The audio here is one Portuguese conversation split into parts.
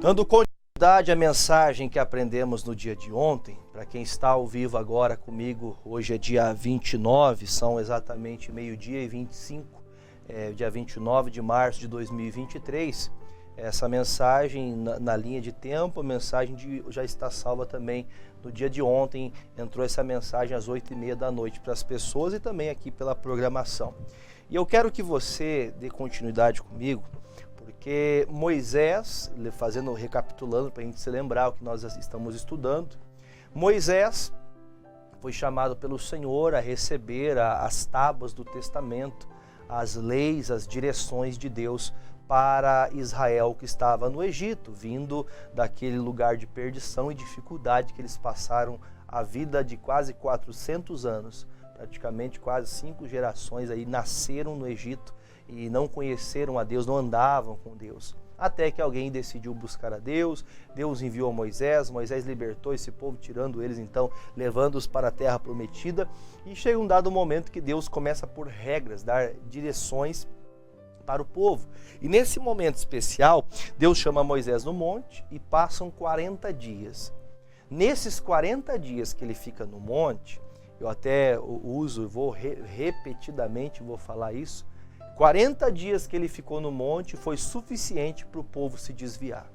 Dando continuidade à mensagem que aprendemos no dia de ontem, para quem está ao vivo agora comigo, hoje é dia 29, são exatamente meio-dia e 25, dia 29 de março de 2023. Essa mensagem na linha de tempo, a mensagem já está salva também no dia de ontem, entrou essa mensagem às 8h30 da noite para as pessoas e também aqui pela programação. E eu quero que você dê continuidade comigo, porque Moisés, recapitulando para a gente se lembrar o que nós estamos estudando, Moisés foi chamado pelo Senhor a receber as tábuas do testamento, as leis, as direções de Deus para Israel que estava no Egito, vindo daquele lugar de perdição e dificuldade que eles passaram a vida de quase 400 anos, praticamente quase 5 gerações aí nasceram no Egito e não conheceram a Deus, não andavam com Deus. Até que alguém decidiu buscar a Deus, Deus enviou Moisés, Moisés libertou esse povo, tirando eles então, levando-os para a terra prometida, e chega um dado momento que Deus começa a pôr regras, dar direções para o povo. E nesse momento especial, Deus chama Moisés no monte e passam 40 dias. Nesses 40 dias que ele fica no monte, eu até repetidamente vou falar isso, 40 dias que ele ficou no monte foi suficiente para o povo se desviar.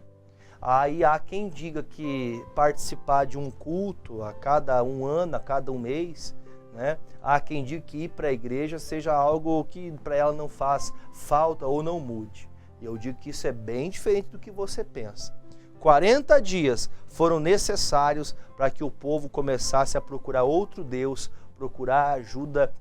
Aí há quem diga que participar de um culto a cada um ano, a cada um mês, né? Há quem diga que ir para a igreja seja algo que para ela não faz falta ou não mude. E eu digo que isso é bem diferente do que você pensa. 40 dias foram necessários para que o povo começasse a procurar outro Deus, procurar ajuda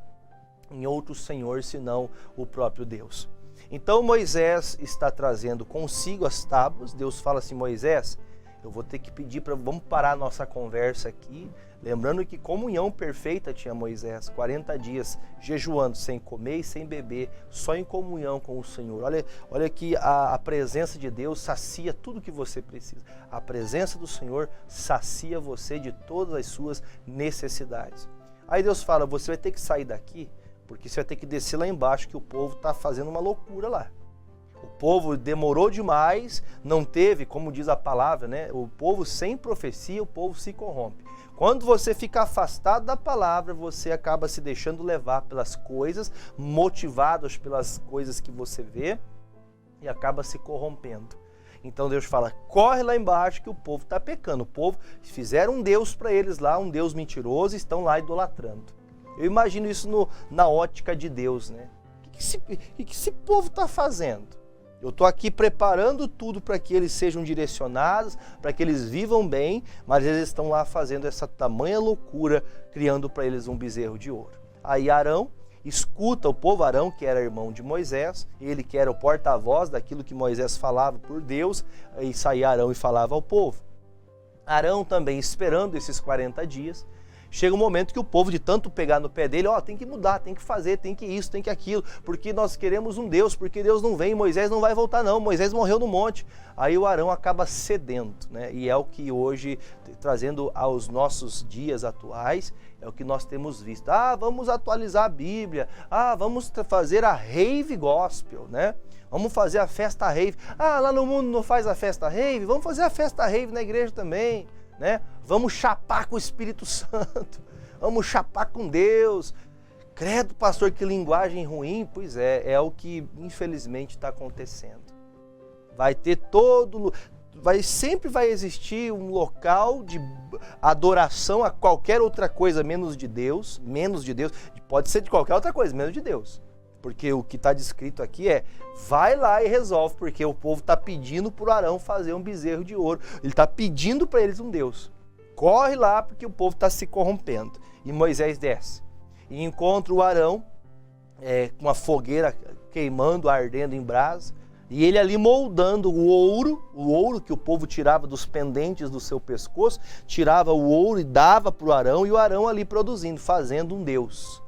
em outro Senhor, senão o próprio Deus. Então Moisés está trazendo consigo as tábuas. Deus fala assim: Moisés, eu vou ter que pedir vamos parar a nossa conversa aqui, lembrando que comunhão perfeita tinha Moisés, 40 dias jejuando, sem comer e sem beber, só em comunhão com o Senhor. Olha que a presença de Deus sacia tudo que você precisa. A presença do Senhor sacia você de todas as suas necessidades. Aí Deus fala: você vai ter que sair daqui, porque você vai ter que descer lá embaixo, que o povo está fazendo uma loucura lá. O povo demorou demais, não teve, como diz a palavra, né? O povo sem profecia, o povo se corrompe. Quando você fica afastado da palavra, você acaba se deixando levar pelas coisas, motivados pelas coisas que você vê e acaba se corrompendo. Então Deus fala: corre lá embaixo que o povo está pecando. O povo fizeram um Deus para eles lá, um Deus mentiroso, e estão lá idolatrando. Eu imagino isso na ótica de Deus, né? O que esse povo está fazendo? Eu estou aqui preparando tudo para que eles sejam direcionados, para que eles vivam bem, mas eles estão lá fazendo essa tamanha loucura, criando para eles um bezerro de ouro. Aí Arão escuta o povo, Arão, que era irmão de Moisés, ele que era o porta-voz daquilo que Moisés falava por Deus, aí saía Arão e falava ao povo. Arão também esperando esses 40 dias, chega um momento que o povo, de tanto pegar no pé dele, tem que mudar, tem que fazer, tem que isso, tem que aquilo, porque nós queremos um Deus, porque Deus não vem, Moisés não vai voltar não, Moisés morreu no monte. Aí o Arão acaba cedendo, né? E é o que hoje, trazendo aos nossos dias atuais, é o que nós temos visto. Vamos atualizar a Bíblia, vamos fazer a rave gospel, né? Vamos fazer a festa rave. Lá no mundo não faz a festa rave, vamos fazer a festa rave na igreja também, né? Vamos chapar com o Espírito Santo, vamos chapar com Deus. Credo, pastor, que linguagem ruim. Pois é o que infelizmente está acontecendo. Sempre vai existir um local de adoração a qualquer outra coisa menos de Deus, pode ser de qualquer outra coisa, menos de Deus. Porque o que está descrito aqui vai lá e resolve, porque o povo está pedindo para o Arão fazer um bezerro de ouro. Ele está pedindo para eles um Deus. Corre lá porque o povo está se corrompendo. E Moisés desce e encontra o Arão com a fogueira queimando, ardendo em brasa. E ele ali moldando o ouro que o povo tirava dos pendentes do seu pescoço, tirava o ouro e dava para o Arão, e o Arão ali produzindo, fazendo um Deus.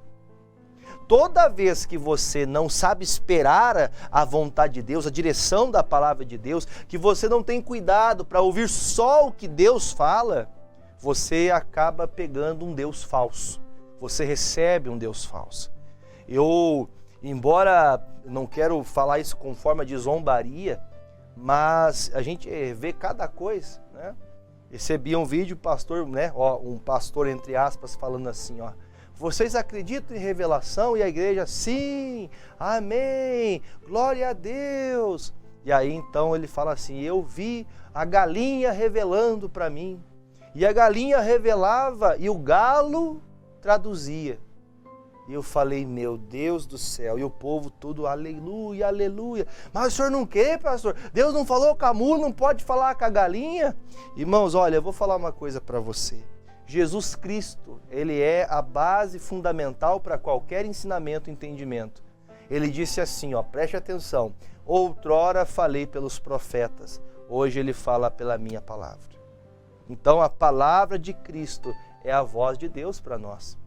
Toda vez que você não sabe esperar a vontade de Deus, a direção da palavra de Deus, que você não tem cuidado para ouvir só o que Deus fala, você acaba pegando um Deus falso. Você recebe um Deus falso. Embora não quero falar isso com forma de zombaria, mas a gente vê cada coisa, né? Recebi um vídeo, pastor, né? Um pastor, entre aspas, falando assim, ó. Vocês acreditam em revelação? E a igreja, sim, amém, glória a Deus. E aí então ele fala assim, eu vi a galinha revelando para mim. E a galinha revelava e o galo traduzia. E eu falei, meu Deus do céu, e o povo tudo, aleluia, aleluia. Mas o senhor não quer, pastor? Deus não falou com a mula, não pode falar com a galinha? Irmãos, olha, eu vou falar uma coisa para você. Jesus Cristo, ele é a base fundamental para qualquer ensinamento e entendimento. Ele disse assim, ó, preste atenção, outrora falei pelos profetas, hoje ele fala pela minha palavra. Então a palavra de Cristo é a voz de Deus para nós.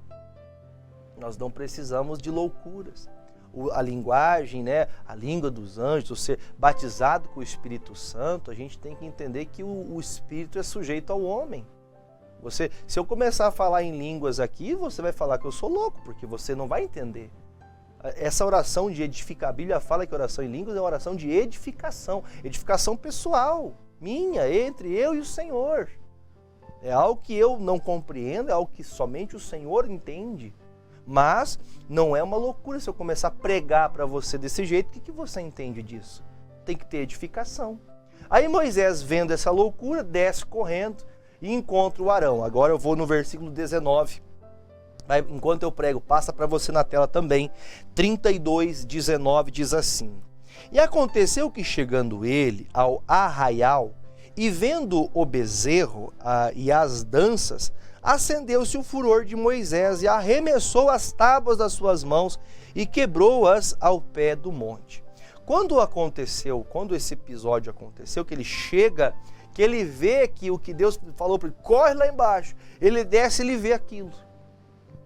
Nós não precisamos de loucuras. A linguagem, né, a língua dos anjos, o ser batizado com o Espírito Santo, a gente tem que entender que o Espírito é sujeito ao homem. Se eu começar a falar em línguas aqui, você vai falar que eu sou louco, porque você não vai entender. Essa oração de edificar, a Bíblia fala que a oração em línguas é uma oração de edificação pessoal, minha, entre eu e o Senhor. É algo que eu não compreendo, é algo que somente o Senhor entende. Mas não é uma loucura se eu começar a pregar para você desse jeito. O que você entende disso? Tem que ter edificação. Aí Moisés, vendo essa loucura, desce correndo e encontra o Arão. Agora eu vou no versículo 19. Enquanto eu prego, passa para você na tela também. 32:19 diz assim. E aconteceu que chegando ele ao arraial e vendo o bezerro e as danças, acendeu-se o furor de Moisés e arremessou as tábuas das suas mãos e quebrou-as ao pé do monte. Quando esse episódio aconteceu, que ele chega, que ele vê que o que Deus falou para ele, corre lá embaixo, ele desce e ele vê aquilo.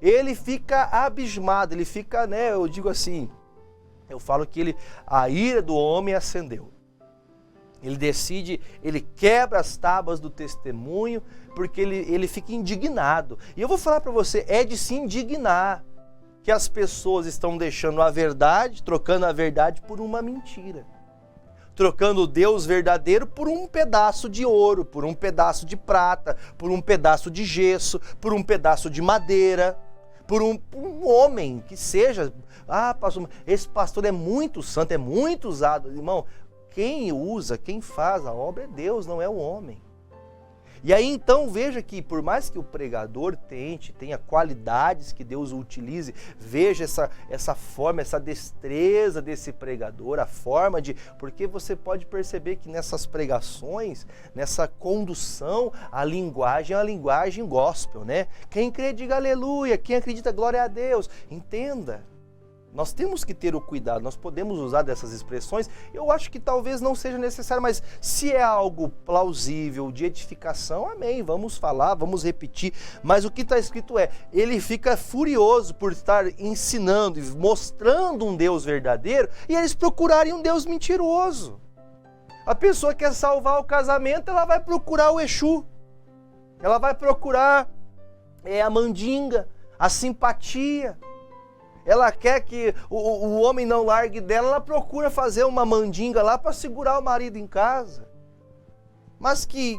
Ele fica abismado, ele fica, né, eu digo assim, eu falo que a ira do homem acendeu. Ele decide, ele quebra as tábuas do testemunho, porque ele fica indignado. E eu vou falar para você, é de se indignar que as pessoas estão deixando a verdade, trocando a verdade por uma mentira. Trocando o Deus verdadeiro por um pedaço de ouro, por um pedaço de prata, por um pedaço de gesso, por um pedaço de madeira, por um homem que seja... Ah, pastor, esse pastor é muito santo, é muito usado. Irmão, quem faz a obra é Deus, não é o homem. E aí então veja que por mais que o pregador tenha qualidades que Deus o utilize, veja essa forma, essa destreza desse pregador, a forma de... Porque você pode perceber que nessas pregações, nessa condução, a linguagem é a linguagem gospel, né? Quem crê diga aleluia, quem acredita glória a Deus. Entenda. Nós temos que ter o cuidado, nós podemos usar dessas expressões, eu acho que talvez não seja necessário, mas se é algo plausível, de edificação, amém, vamos falar, vamos repetir, mas o que está escrito ele fica furioso por estar ensinando e mostrando um Deus verdadeiro e eles procurarem um Deus mentiroso. A pessoa quer salvar o casamento, ela vai procurar o Exu, ela vai procurar a mandinga, a simpatia. Ela quer que o homem não largue dela, ela procura fazer uma mandinga lá para segurar o marido em casa. Mas que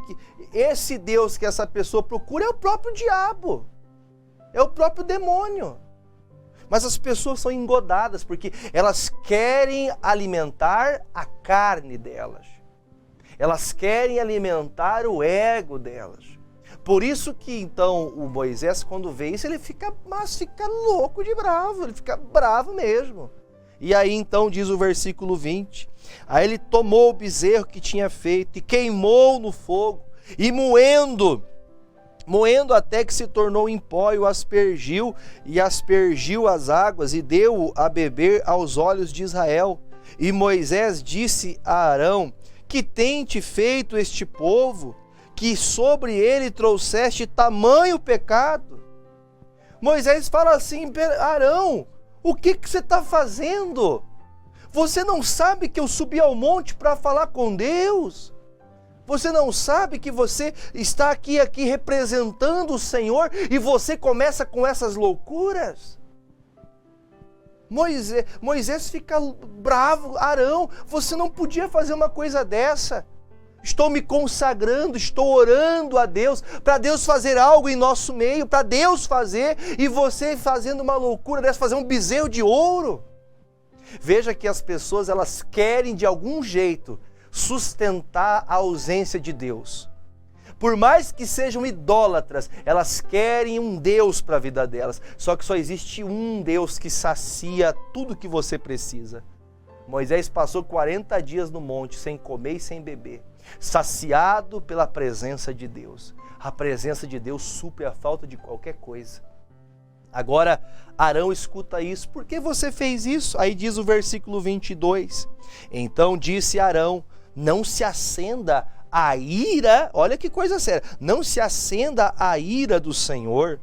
esse Deus que essa pessoa procura é o próprio diabo, é o próprio demônio. Mas as pessoas são engodadas porque elas querem alimentar a carne delas. Elas querem alimentar o ego delas. Por isso que então o Moisés, quando vê isso, ele fica louco de bravo, ele fica bravo mesmo. E aí então diz o versículo 20, aí ele tomou o bezerro que tinha feito e queimou no fogo, e moendo até que se tornou em pó, e o aspergiu as águas, e deu-o a beber aos olhos de Israel. E Moisés disse a Arão, que tem te feito este povo, que sobre ele trouxeste tamanho pecado? Moisés fala assim, Arão, o que você está fazendo? Você não sabe que eu subi ao monte para falar com Deus? Você não sabe que você está aqui representando o Senhor e você começa com essas loucuras? Moisés fica bravo. Arão, você não podia fazer uma coisa dessa. Estou me consagrando, estou orando a Deus, para Deus fazer algo em nosso meio, para Deus fazer, e você fazendo uma loucura dessa, fazer um bezerro de ouro. Veja que as pessoas, elas querem de algum jeito sustentar a ausência de Deus. Por mais que sejam idólatras, elas querem um Deus para a vida delas. Só que só existe um Deus que sacia tudo que você precisa. Moisés passou 40 dias no monte, sem comer e sem beber, saciado pela presença de Deus. A presença de Deus supre a falta de qualquer coisa. Agora, Arão escuta isso. Por que você fez isso? Aí diz o versículo 22. Então disse Arão, não se acenda a ira, olha que coisa séria, não se acenda a ira do Senhor,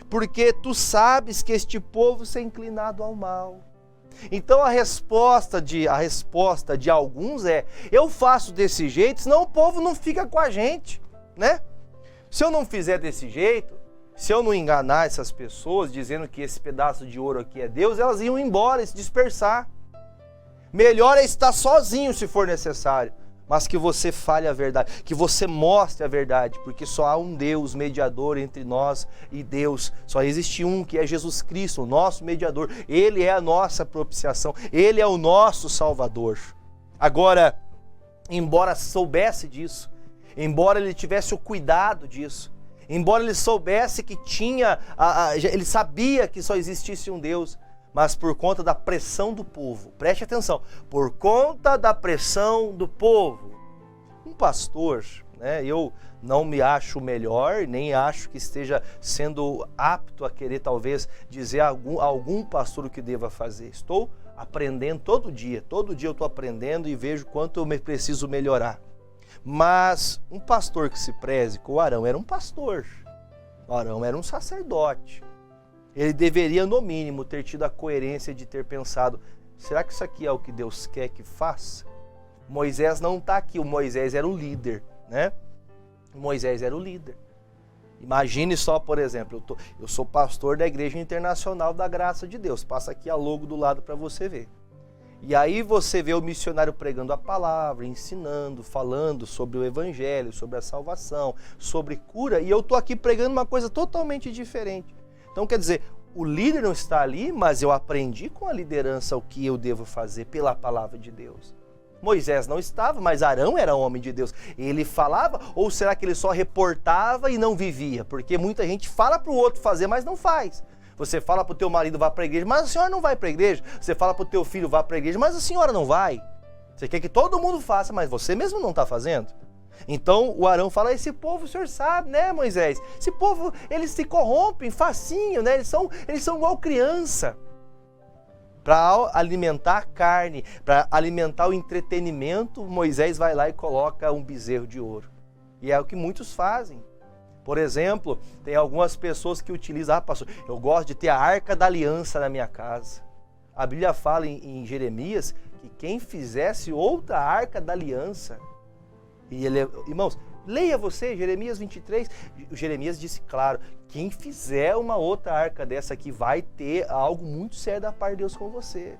porque tu sabes que este povo se é inclinado ao mal. Então a resposta de alguns é, eu faço desse jeito, senão o povo não fica com a gente, né? Se eu não fizer desse jeito, se eu não enganar essas pessoas, dizendo que esse pedaço de ouro aqui é Deus, elas iam embora e se dispersar. Melhor é estar sozinho se for necessário, mas que você fale a verdade, que você mostre a verdade, porque só há um Deus mediador entre nós e Deus. Só existe um, que é Jesus Cristo, o nosso mediador. Ele é a nossa propiciação, Ele é o nosso Salvador. Agora, embora soubesse disso, embora ele tivesse o cuidado disso, embora ele soubesse que ele sabia que só existisse um Deus, mas por conta da pressão do povo, preste atenção, por conta da pressão do povo, um pastor, né, eu não me acho melhor, nem acho que esteja sendo apto a querer talvez dizer a algum pastor o que deva fazer. Estou aprendendo todo dia eu estou aprendendo e vejo quanto eu preciso melhorar. Mas um pastor que se preze, como o Arão era um pastor, o Arão era um sacerdote. Ele deveria, no mínimo, ter tido a coerência de ter pensado, será que isso aqui é o que Deus quer que faça? Moisés não está aqui, o Moisés era o líder, né? O Moisés era o líder. Imagine só, por exemplo, eu sou pastor da Igreja Internacional da Graça de Deus, passa aqui a logo do lado para você ver. E aí você vê o missionário pregando a palavra, ensinando, falando sobre o evangelho, sobre a salvação, sobre cura, e eu estou aqui pregando uma coisa totalmente diferente. Então, quer dizer, o líder não está ali, mas eu aprendi com a liderança o que eu devo fazer pela palavra de Deus. Moisés não estava, mas Arão era homem de Deus. Ele falava, ou será que ele só reportava e não vivia? Porque muita gente fala para o outro fazer, mas não faz. Você fala para o teu marido vá para a igreja, mas a senhora não vai para a igreja. Você fala para o teu filho vá para a igreja, mas a senhora não vai. Você quer que todo mundo faça, mas você mesmo não está fazendo. Então o Arão fala, esse povo o senhor sabe, né, Moisés? Esse povo, eles se corrompem facinho, né? Eles são igual criança. Para alimentar a carne, para alimentar o entretenimento, Moisés vai lá e coloca um bezerro de ouro. E é o que muitos fazem. Por exemplo, tem algumas pessoas que utilizam, pastor, eu gosto de ter a Arca da Aliança na minha casa. A Bíblia fala em Jeremias que quem fizesse outra Arca da Aliança, e irmãos, leia você Jeremias 23, Jeremias disse claro, quem fizer uma outra arca dessa aqui vai ter algo muito sério da parte de Deus com você.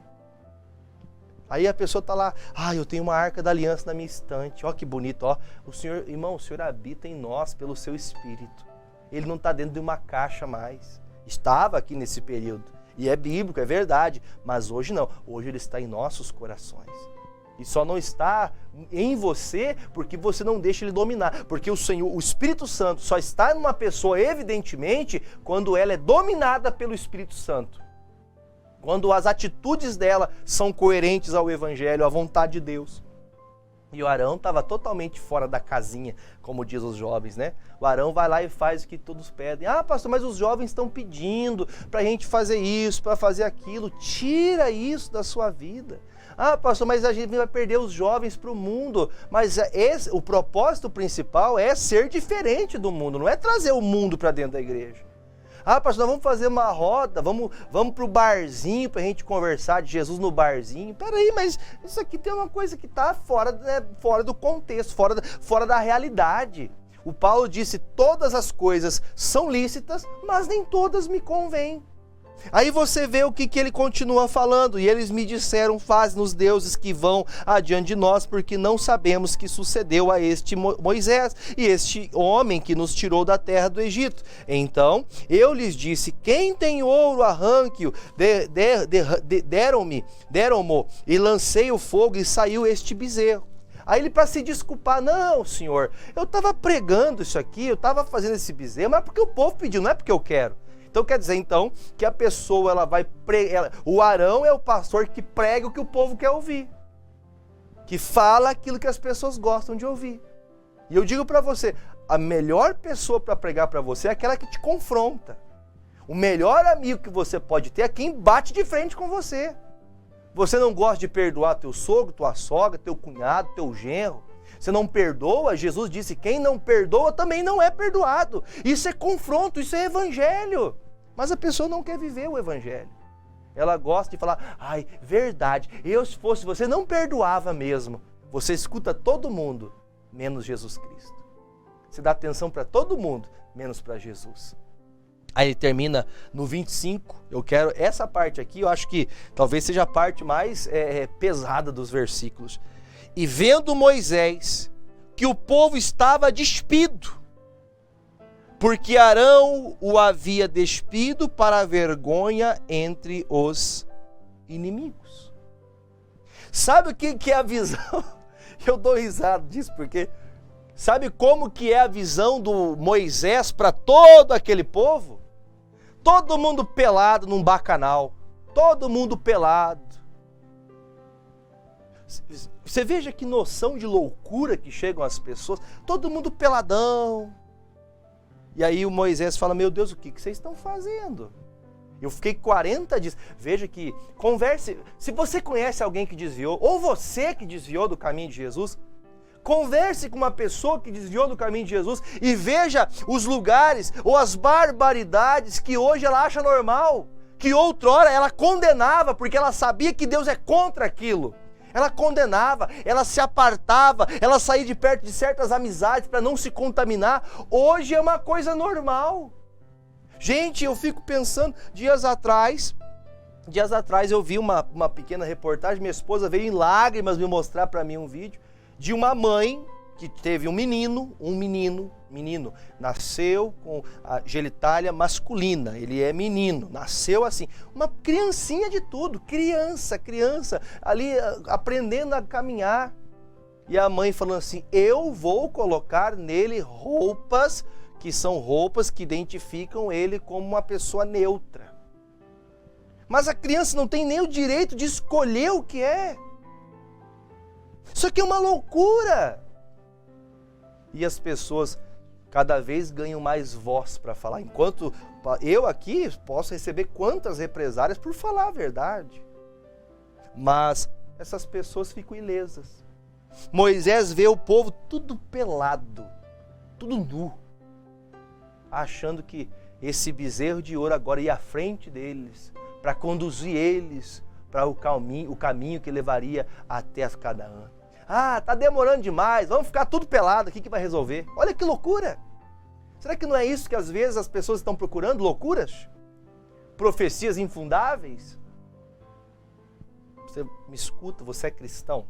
Aí a pessoa está lá, eu tenho uma arca da aliança na minha estante, ó que bonito, ó. O Senhor, irmão, o Senhor habita em nós pelo seu Espírito. Ele não está dentro de uma caixa mais. Estava aqui nesse período, e é bíblico, é verdade, mas hoje não, hoje ele está em nossos corações. E só não está em você porque você não deixa ele dominar. Porque o Senhor, o Espírito Santo só está numa pessoa, evidentemente, quando ela é dominada pelo Espírito Santo. Quando as atitudes dela são coerentes ao Evangelho, à vontade de Deus. E o Arão estava totalmente fora da casinha, como diz os jovens, né? O Arão vai lá e faz o que todos pedem. Pastor, mas os jovens estão pedindo para a gente fazer isso, para fazer aquilo. Tira isso da sua vida. Pastor, mas a gente vai perder os jovens para o mundo. Mas o propósito principal é ser diferente do mundo, não é trazer o mundo para dentro da igreja. Pastor, nós vamos fazer uma roda, vamos para o barzinho para a gente conversar de Jesus no barzinho. Peraí, mas isso aqui tem uma coisa que está fora do contexto, fora da realidade. O Paulo disse, todas as coisas são lícitas, mas nem todas me convêm. Aí você vê o que ele continua falando. E eles me disseram: faz-nos deuses que vão adiante de nós, porque não sabemos que sucedeu a este Moisés e este homem que nos tirou da terra do Egito. Então eu lhes disse: quem tem ouro, arranque-o. Deram-mo, e lancei o fogo, e saiu este bezerro. Aí ele, para se desculpar: não, senhor, eu estava pregando isso aqui, eu estava fazendo esse bezerro, mas é porque o povo pediu, não é porque eu quero. Então quer dizer então que a pessoa, ela vai o Arão é o pastor que prega o que o povo quer ouvir, que fala aquilo que as pessoas gostam de ouvir. E eu digo para você, a melhor pessoa para pregar para você é aquela que te confronta. O melhor amigo que você pode ter é quem bate de frente com você. Você não gosta de perdoar teu sogro, tua sogra, teu cunhado, teu genro. Você não perdoa, Jesus disse: quem não perdoa também não é perdoado. Isso é confronto, isso é evangelho. Mas a pessoa não quer viver o evangelho. Ela gosta de falar: ai, verdade, eu se fosse você não perdoava mesmo. Você escuta todo mundo, menos Jesus Cristo. Você dá atenção para todo mundo, menos para Jesus. Aí ele termina no 25, eu quero essa parte aqui, eu acho que talvez seja a parte mais pesada dos versículos. E vendo Moisés que o povo estava despido, porque Arão o havia despido para a vergonha entre os inimigos. Sabe o que é a visão? Eu dou risada disso, porque sabe como que é a visão do Moisés para todo aquele povo? Todo mundo pelado num bacanal, todo mundo pelado. Você veja que noção de loucura que chegam as pessoas, todo mundo peladão. E aí o Moisés fala: meu Deus, o que vocês estão fazendo? Eu fiquei 40 dias. Veja que, converse, se você conhece alguém que desviou, ou você que desviou do caminho de Jesus, converse com uma pessoa que desviou do caminho de Jesus e veja os lugares ou as barbaridades que hoje ela acha normal, que outrora ela condenava porque ela sabia que Deus é contra aquilo. Ela condenava, ela se apartava, ela saía de perto de certas amizades para não se contaminar. Hoje é uma coisa normal. Gente, eu fico pensando, dias atrás eu vi uma pequena reportagem, minha esposa veio em lágrimas me mostrar para mim um vídeo de uma mãe que teve um menino, nasceu com a genitália masculina, ele é menino, nasceu assim, uma criancinha de tudo, criança, ali aprendendo a caminhar, e a mãe falando assim: eu vou colocar nele roupas que são roupas que identificam ele como uma pessoa neutra. Mas a criança não tem nem o direito de escolher o que é. Isso aqui é uma loucura. E as pessoas cada vez ganham mais voz para falar. Enquanto eu aqui posso receber quantas represálias por falar a verdade. Mas essas pessoas ficam ilesas. Moisés vê o povo tudo pelado, tudo nu, achando que esse bezerro de ouro agora ia à frente deles, para conduzir eles para o caminho que levaria até Canaã. Ah, tá demorando demais, vamos ficar tudo pelado aqui que vai resolver. Olha que loucura! Será que não é isso que às vezes as pessoas estão procurando? Loucuras? Profecias infundáveis? Você me escuta, você é cristão?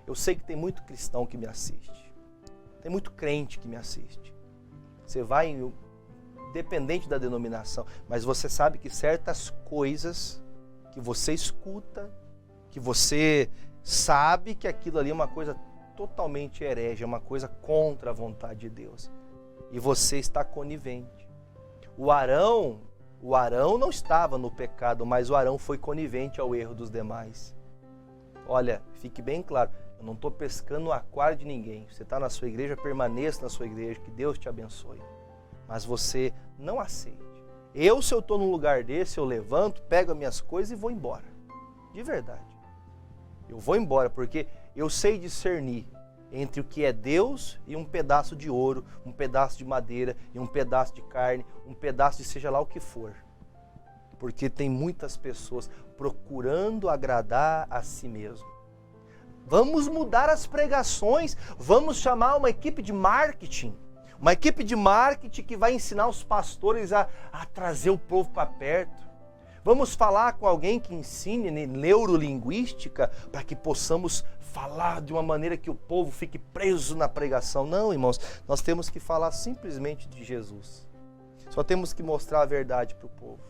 Eu sei que tem muito cristão que me assiste. Tem muito crente que me assiste. Você vai, independente da denominação, mas você sabe que certas coisas que você escuta, que você sabe que aquilo ali é uma coisa totalmente herege, é uma coisa contra a vontade de Deus. E você está conivente. O Arão não estava no pecado, mas o Arão foi conivente ao erro dos demais. Olha, fique bem claro, eu não estou pescando no aquário de ninguém. Você está na sua igreja, permaneça na sua igreja, que Deus te abençoe. Mas você não aceite. Se eu estou num lugar desse, eu levanto, pego as minhas coisas e vou embora. De verdade. Eu vou embora porque eu sei discernir entre o que é Deus e um pedaço de ouro, um pedaço de madeira e um pedaço de carne, um pedaço de seja lá o que for. Porque tem muitas pessoas procurando agradar a si mesmo. Vamos mudar as pregações, vamos chamar uma equipe de marketing. Uma equipe de marketing que vai ensinar os pastores a trazer o povo para perto. Vamos falar com alguém que ensine neurolinguística para que possamos falar de uma maneira que o povo fique preso na pregação. Não, irmãos, nós temos que falar simplesmente de Jesus. Só temos que mostrar a verdade para o povo.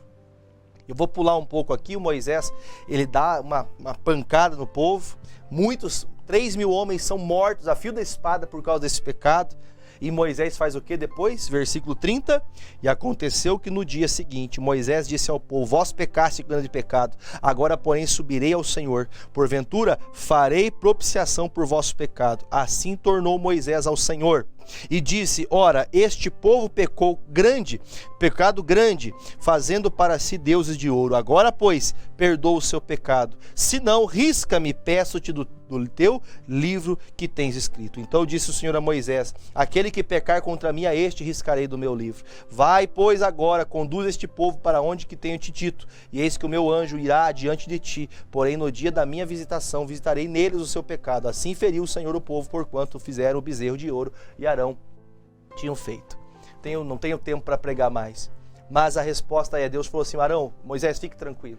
Eu vou pular um pouco aqui, o Moisés, ele dá uma pancada no povo. 3.000 homens são mortos a fio da espada por causa desse pecado. E Moisés faz o que depois? Versículo 30. E aconteceu que no dia seguinte, Moisés disse ao povo: vós pecaste grande pecado, agora porém subirei ao Senhor. Porventura farei propiciação por vosso pecado. Assim tornou Moisés ao Senhor. E disse: ora, este povo pecou pecado grande, fazendo para si deuses de ouro. Agora, pois, perdoa o seu pecado. Se não, risca-me, peço-te do teu livro que tens escrito. Então disse o Senhor a Moisés: aquele que pecar contra mim, a este riscarei do meu livro. Vai, pois, agora, conduz este povo para onde que tenho te dito, e eis que o meu anjo irá adiante de ti. Porém, no dia da minha visitação, visitarei neles o seu pecado. Assim feriu o Senhor o povo, porquanto fizeram o bezerro de ouro e Arão tinham feito. Não tenho tempo para pregar mais. Mas a resposta é: Deus falou assim: Arão, Moisés, fique tranquilo.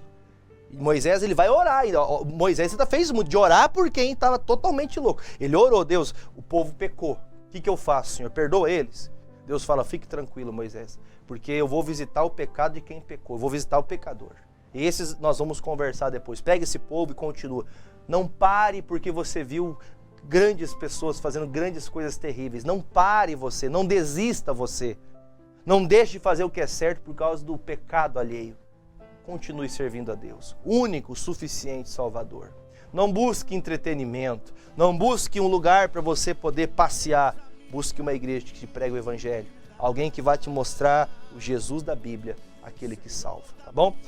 E Moisés, ele vai orar. Moisés ainda fez muito de orar por quem estava totalmente louco. Ele orou: Deus, o povo pecou. O que eu faço, Senhor? Perdoa eles? Deus fala: fique tranquilo, Moisés, porque eu vou visitar o pecado de quem pecou. Eu vou visitar o pecador. E esses nós vamos conversar depois. Pega esse povo e continua. Não pare porque você viu grandes pessoas fazendo grandes coisas terríveis. Não pare você, não desista você. Não deixe de fazer o que é certo por causa do pecado alheio. Continue servindo a Deus, único, suficiente Salvador. Não busque entretenimento, não busque um lugar para você poder passear. Busque uma igreja que te prega o Evangelho. Alguém que vai te mostrar o Jesus da Bíblia, aquele que salva, tá bom?